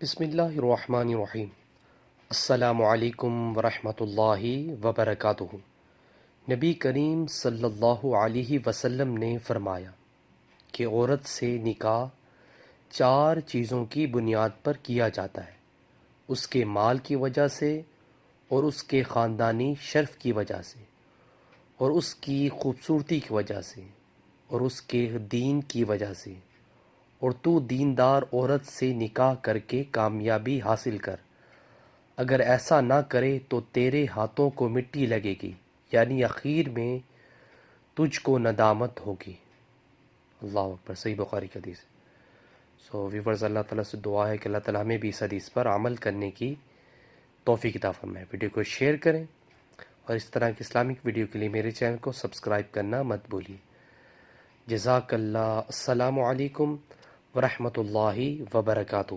بسم اللہ الرحمن الرحیم۔ السلام علیکم ورحمۃ اللہ وبرکاتہ۔ نبی کریم صلی اللہ علیہ وسلم نے فرمایا کہ عورت سے نکاح 4 چیزوں کی بنیاد پر کیا جاتا ہے: اس کے مال کی وجہ سے، اور اس کے خاندانی شرف کی وجہ سے، اور اس کی خوبصورتی کی وجہ سے، اور اس کے دین کی وجہ سے، اور تو دیندار عورت سے نکاح کر کے کامیابی حاصل کر۔ اگر ایسا نہ کرے تو تیرے ہاتھوں کو مٹی لگے گی، یعنی اخیر میں تجھ کو ندامت ہوگی۔ اللہ اکبر۔ صحیح بخاری کی حدیث۔ ویورز، اللہ تعالیٰ سے دعا ہے کہ اللہ تعالیٰ ہمیں بھی اس حدیث پر عمل کرنے کی توفیق عطا فرمائے۔ ویڈیو کو شیئر کریں اور اس طرح کی اسلامک ویڈیو کے لیے میرے چینل کو سبسکرائب کرنا مت بھولیے۔ جزاک اللہ۔ السلام علیکم ورحمۃ اللہ وبرکاتہ۔